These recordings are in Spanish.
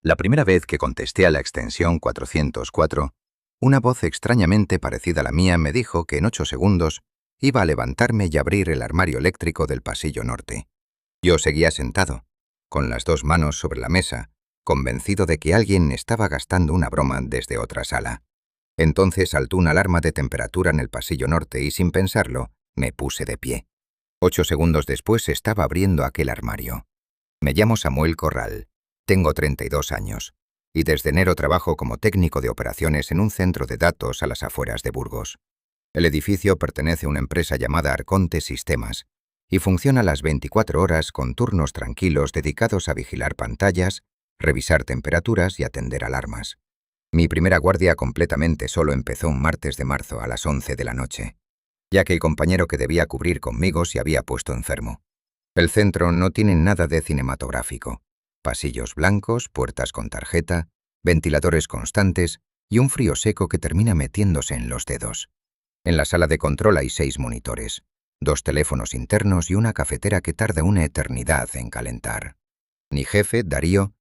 La primera vez que contesté a la extensión 404, una voz extrañamente parecida a la mía me dijo que en 8 segundos iba a levantarme y abrir el armario eléctrico del pasillo norte. Yo seguía sentado, con las 2 manos sobre la mesa, convencido de que alguien estaba gastando una broma desde otra sala. Entonces saltó una alarma de temperatura en el pasillo norte y, sin pensarlo, me puse de pie. 8 segundos después estaba abriendo aquel armario. Me llamo Samuel Corral, tengo 32 años, y desde enero trabajo como técnico de operaciones en un centro de datos a las afueras de Burgos. El edificio pertenece a una empresa llamada Arconte Sistemas y funciona las 24 horas con turnos tranquilos dedicados a vigilar pantallas, revisar temperaturas y atender alarmas. Mi primera guardia completamente solo empezó un martes de marzo a las 11 de la noche, ya que el compañero que debía cubrir conmigo se había puesto enfermo. El centro no tiene nada de cinematográfico. Pasillos blancos, puertas con tarjeta, ventiladores constantes y un frío seco que termina metiéndose en los dedos. En la sala de control hay 6 monitores, 2 teléfonos internos y una cafetera que tarda una eternidad en calentar. Mi jefe, Darío,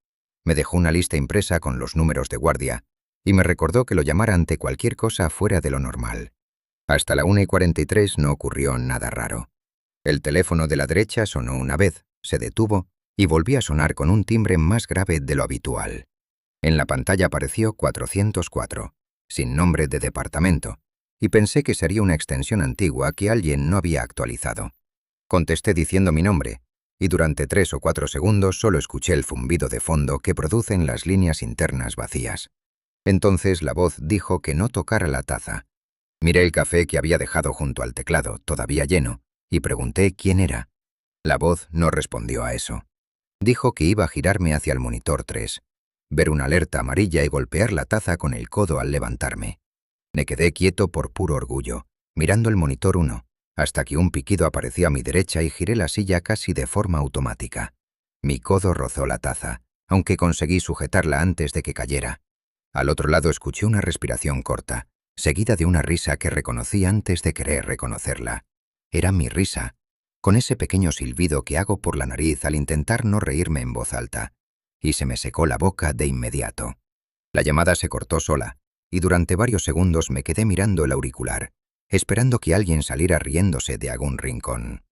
me dejó una lista impresa con los números de guardia y me recordó que lo llamara ante cualquier cosa fuera de lo normal. Hasta la 1:43 no ocurrió nada raro. El teléfono de la derecha sonó una vez, se detuvo y volvió a sonar con un timbre más grave de lo habitual. En la pantalla apareció 404, sin nombre de departamento, y pensé que sería una extensión antigua que alguien no había actualizado. Contesté diciendo mi nombre, y durante 3 o 4 segundos solo escuché el zumbido de fondo que producen las líneas internas vacías. Entonces la voz dijo que no tocara la taza. Miré el café que había dejado junto al teclado, todavía lleno, y pregunté quién era. La voz no respondió a eso. Dijo que iba a girarme hacia el monitor 3, ver una alerta amarilla y golpear la taza con el codo al levantarme. Me quedé quieto por puro orgullo, mirando el monitor 1, hasta que un piquido apareció a mi derecha y giré la silla casi de forma automática. Mi codo rozó la taza, aunque conseguí sujetarla antes de que cayera. Al otro lado escuché una respiración corta, seguida de una risa que reconocí antes de querer reconocerla. Era mi risa, con ese pequeño silbido que hago por la nariz al intentar no reírme en voz alta, y se me secó la boca de inmediato. La llamada se cortó sola, y durante varios segundos me quedé mirando el auricular, esperando que alguien saliera riéndose de algún rincón.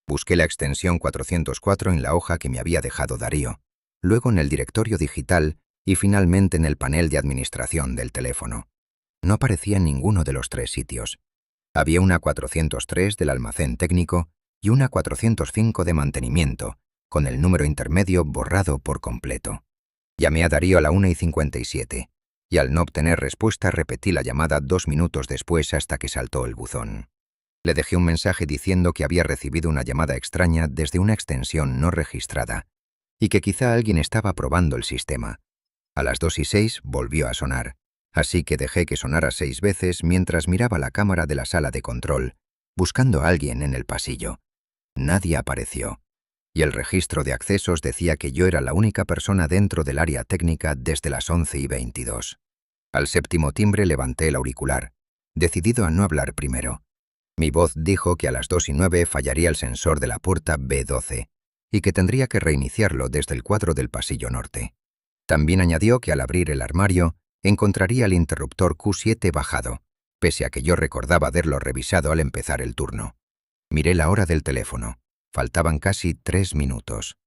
Busqué la extensión 404 en la hoja que me había dejado Darío, luego en el directorio digital y finalmente en el panel de administración del teléfono. No aparecía en ninguno de los 3 sitios. Había una 403 del almacén técnico y una 405 de mantenimiento, con el número intermedio borrado por completo. Llamé a Darío a la 1:57, y al no obtener respuesta repetí la llamada 2 minutos después hasta que saltó el buzón. Le dejé un mensaje diciendo que había recibido una llamada extraña desde una extensión no registrada, y que quizá alguien estaba probando el sistema. A las 2:06 volvió a sonar, así que dejé que sonara 6 veces mientras miraba la cámara de la sala de control, buscando a alguien en el pasillo. Nadie apareció, y el registro de accesos decía que yo era la única persona dentro del área técnica desde las 11:22. Al 7º timbre levanté el auricular, decidido a no hablar primero. Mi voz dijo que a las 2:09 fallaría el sensor de la puerta B12 y que tendría que reiniciarlo desde el cuadro del pasillo norte. También añadió que al abrir el armario encontraría el interruptor Q7 bajado, pese a que yo recordaba haberlo revisado al empezar el turno. Miré la hora del teléfono. Faltaban casi 3 minutos.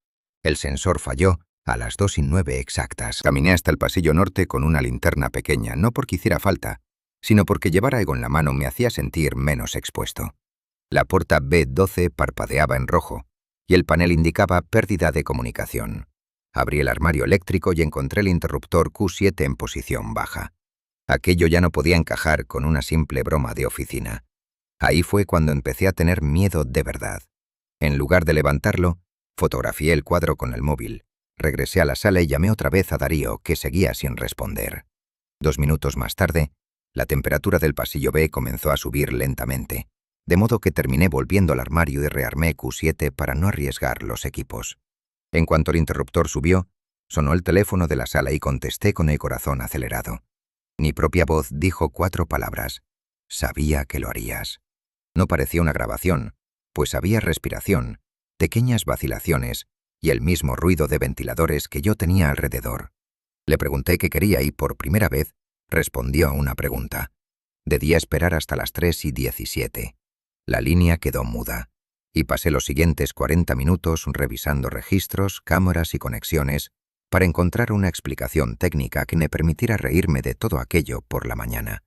El sensor falló a las 2:09 exactas. Caminé hasta el pasillo norte con una linterna pequeña, no porque hiciera falta, sino porque llevar algo en la mano me hacía sentir menos expuesto. La puerta B12 parpadeaba en rojo, y el panel indicaba pérdida de comunicación. Abrí el armario eléctrico y encontré el interruptor Q7 en posición baja. Aquello ya no podía encajar con una simple broma de oficina. Ahí fue cuando empecé a tener miedo de verdad. En lugar de levantarlo, fotografié el cuadro con el móvil, regresé a la sala y llamé otra vez a Darío, que seguía sin responder. 2 minutos más tarde, la temperatura del pasillo B comenzó a subir lentamente, de modo que terminé volviendo al armario y rearmé Q7 para no arriesgar los equipos. En cuanto el interruptor subió, sonó el teléfono de la sala y contesté con el corazón acelerado. Mi propia voz dijo 4 palabras. Sabía que lo harías. No parecía una grabación, pues había respiración, pequeñas vacilaciones y el mismo ruido de ventiladores que yo tenía alrededor. Le pregunté qué quería y, por primera vez, respondió a una pregunta. Debía esperar hasta las 3:17. La línea quedó muda, y pasé los siguientes 40 minutos revisando registros, cámaras y conexiones para encontrar una explicación técnica que me permitiera reírme de todo aquello por la mañana.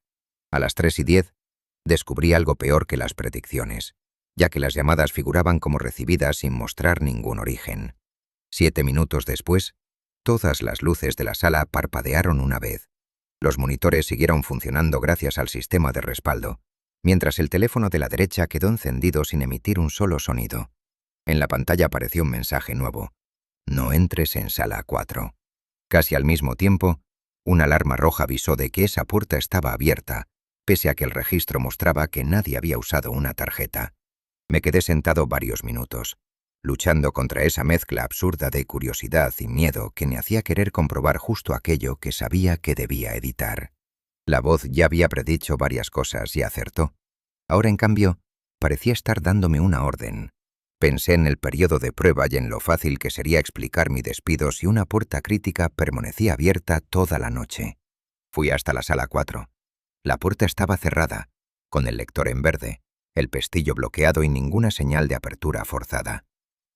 A las 3:10 descubrí algo peor que las predicciones, ya que las llamadas figuraban como recibidas sin mostrar ningún origen. 7 minutos después, todas las luces de la sala parpadearon una vez. Los monitores siguieron funcionando gracias al sistema de respaldo, mientras el teléfono de la derecha quedó encendido sin emitir un solo sonido. En la pantalla apareció un mensaje nuevo: no entres en sala 4. Casi al mismo tiempo, una alarma roja avisó de que esa puerta estaba abierta, pese a que el registro mostraba que nadie había usado una tarjeta. Me quedé sentado varios minutos, luchando contra esa mezcla absurda de curiosidad y miedo que me hacía querer comprobar justo aquello que sabía que debía evitar. La voz ya había predicho varias cosas y acertó. Ahora, en cambio, parecía estar dándome una orden. Pensé en el periodo de prueba y en lo fácil que sería explicar mi despido si una puerta crítica permanecía abierta toda la noche. Fui hasta la sala 4. La puerta estaba cerrada, con el lector en verde, el pestillo bloqueado y ninguna señal de apertura forzada.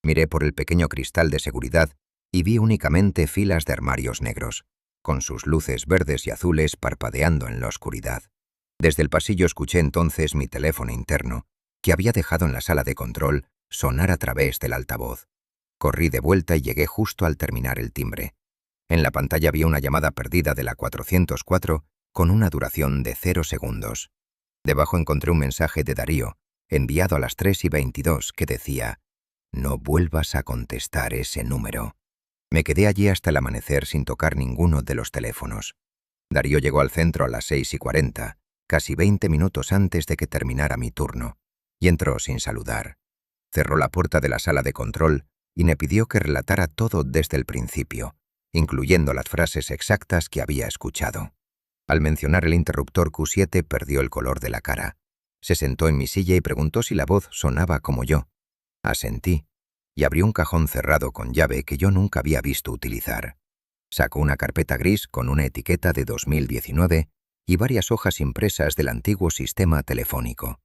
Miré por el pequeño cristal de seguridad y vi únicamente filas de armarios negros, con sus luces verdes y azules parpadeando en la oscuridad. Desde el pasillo escuché entonces mi teléfono interno, que había dejado en la sala de control, sonar a través del altavoz. Corrí de vuelta y llegué justo al terminar el timbre. En la pantalla vi una llamada perdida de la 404 con una duración de 0 segundos. Debajo encontré un mensaje de Darío, enviado a las 3:22, que decía: no vuelvas a contestar ese número. Me quedé allí hasta el amanecer sin tocar ninguno de los teléfonos. Darío llegó al centro a las 6:40, casi 20 minutos antes de que terminara mi turno, y entró sin saludar. Cerró la puerta de la sala de control y me pidió que relatara todo desde el principio, incluyendo las frases exactas que había escuchado. Al mencionar el interruptor Q7 perdió el color de la cara. Se sentó en mi silla y preguntó si la voz sonaba como yo. Asentí, y abrió un cajón cerrado con llave que yo nunca había visto utilizar. Sacó una carpeta gris con una etiqueta de 2019 y varias hojas impresas del antiguo sistema telefónico.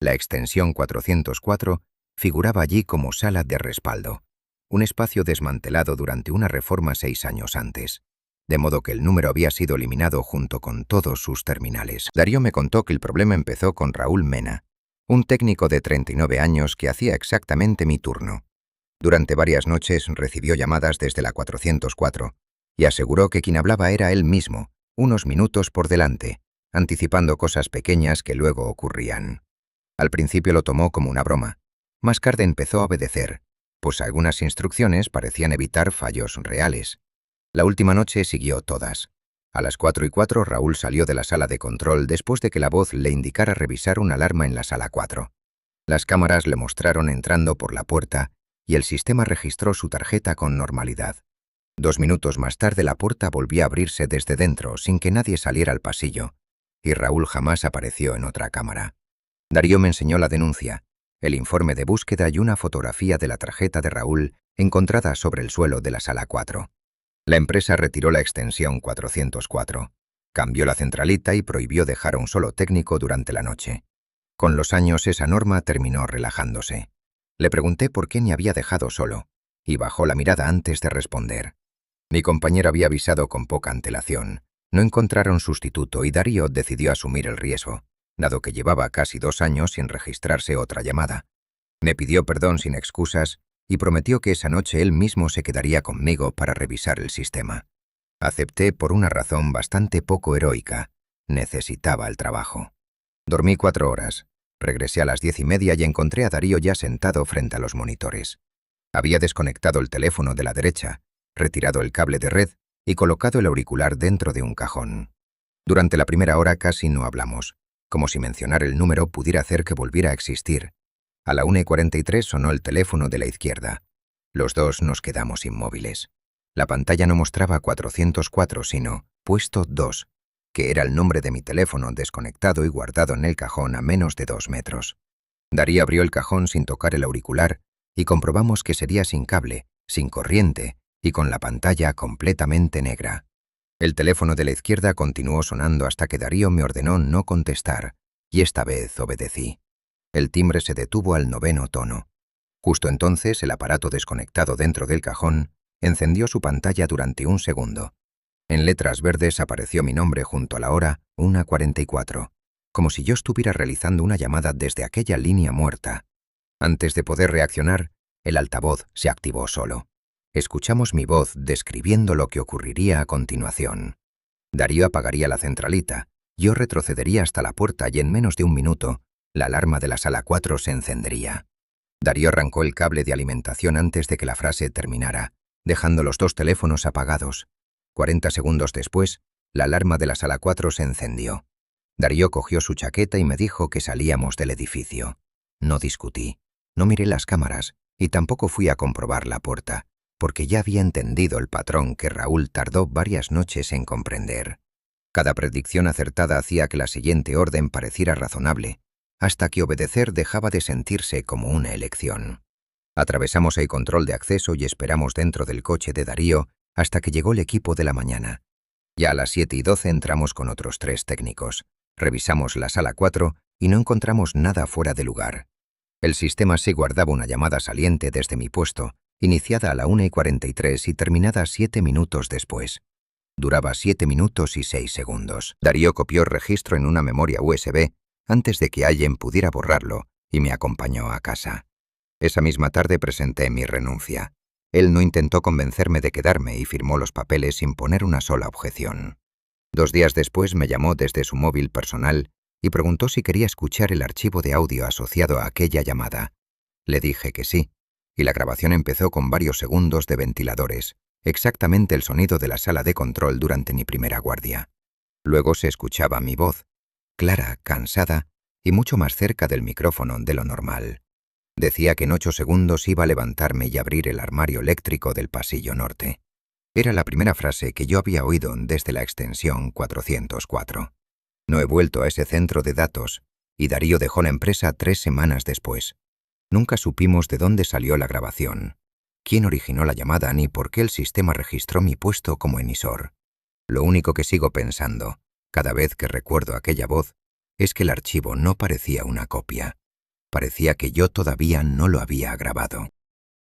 La extensión 404 figuraba allí como sala de respaldo, un espacio desmantelado durante una reforma 6 años antes, de modo que el número había sido eliminado junto con todos sus terminales. Darío me contó que el problema empezó con Raúl Mena, un técnico de 39 años que hacía exactamente mi turno. Durante varias noches recibió llamadas desde la 404 y aseguró que quien hablaba era él mismo, unos minutos por delante, anticipando cosas pequeñas que luego ocurrían. Al principio lo tomó como una broma. Más tarde empezó a obedecer, pues algunas instrucciones parecían evitar fallos reales. La última noche siguió todas. A las 4:04 Raúl salió de la sala de control después de que la voz le indicara revisar una alarma en la sala 4. Las cámaras le mostraron entrando por la puerta y el sistema registró su tarjeta con normalidad. 2 minutos más tarde la puerta volvió a abrirse desde dentro sin que nadie saliera al pasillo, y Raúl jamás apareció en otra cámara. Darío me enseñó la denuncia, el informe de búsqueda y una fotografía de la tarjeta de Raúl encontrada sobre el suelo de la sala 4. La empresa retiró la extensión 404, cambió la centralita y prohibió dejar a un solo técnico durante la noche. Con los años esa norma terminó relajándose. Le pregunté por qué me había dejado solo, y bajó la mirada antes de responder. Mi compañero había avisado con poca antelación. No encontraron sustituto y Darío decidió asumir el riesgo, dado que llevaba casi 2 años sin registrarse otra llamada. Me pidió perdón sin excusas y prometió que esa noche él mismo se quedaría conmigo para revisar el sistema. Acepté por una razón bastante poco heroica. Necesitaba el trabajo. Dormí 4 horas. Regresé a las 10:30 y encontré a Darío ya sentado frente a los monitores. Había desconectado el teléfono de la derecha, retirado el cable de red y colocado el auricular dentro de un cajón. Durante la primera hora casi no hablamos, como si mencionar el número pudiera hacer que volviera a existir. A la 1:43 sonó el teléfono de la izquierda. Los dos nos quedamos inmóviles. La pantalla no mostraba 404, sino puesto 2, que era el nombre de mi teléfono desconectado y guardado en el cajón a menos de 2 metros. Darío abrió el cajón sin tocar el auricular y comprobamos que sería sin cable, sin corriente y con la pantalla completamente negra. El teléfono de la izquierda continuó sonando hasta que Darío me ordenó no contestar, y esta vez obedecí. El timbre se detuvo al 9º tono. Justo entonces, el aparato desconectado dentro del cajón encendió su pantalla durante un segundo. En letras verdes apareció mi nombre junto a la hora 1:44, como si yo estuviera realizando una llamada desde aquella línea muerta. Antes de poder reaccionar, el altavoz se activó solo. Escuchamos mi voz describiendo lo que ocurriría a continuación. Darío apagaría la centralita, yo retrocedería hasta la puerta y en menos de un minuto, la alarma de la sala 4 se encendería. Darío arrancó el cable de alimentación antes de que la frase terminara, dejando los dos teléfonos apagados. 40 segundos después, la alarma de la sala 4 se encendió. Darío cogió su chaqueta y me dijo que salíamos del edificio. No discutí, no miré las cámaras y tampoco fui a comprobar la puerta, porque ya había entendido el patrón que Raúl tardó varias noches en comprender. Cada predicción acertada hacía que la siguiente orden pareciera razonable, hasta que obedecer dejaba de sentirse como una elección. Atravesamos el control de acceso y esperamos dentro del coche de Darío hasta que llegó el equipo de la mañana. Ya a las 7:12 entramos con otros 3 técnicos. Revisamos la sala 4 y no encontramos nada fuera de lugar. El sistema sí guardaba una llamada saliente desde mi puesto, iniciada a la 1:43 y terminada 7 minutos después. Duraba 7 minutos y 6 segundos. Darío copió el registro en una memoria USB antes de que alguien pudiera borrarlo y me acompañó a casa. Esa misma tarde presenté mi renuncia. Él no intentó convencerme de quedarme y firmó los papeles sin poner una sola objeción. 2 días después me llamó desde su móvil personal y preguntó si quería escuchar el archivo de audio asociado a aquella llamada. Le dije que sí, y la grabación empezó con varios segundos de ventiladores, exactamente el sonido de la sala de control durante mi primera guardia. Luego se escuchaba mi voz, clara, cansada y mucho más cerca del micrófono de lo normal. Decía que en 8 segundos iba a levantarme y abrir el armario eléctrico del pasillo norte. Era la primera frase que yo había oído desde la extensión 404. No he vuelto a ese centro de datos, y Darío dejó la empresa 3 semanas después. Nunca supimos de dónde salió la grabación, quién originó la llamada ni por qué el sistema registró mi puesto como emisor. Lo único que sigo pensando, cada vez que recuerdo aquella voz, es que el archivo no parecía una copia. Parecía que yo todavía no lo había grabado.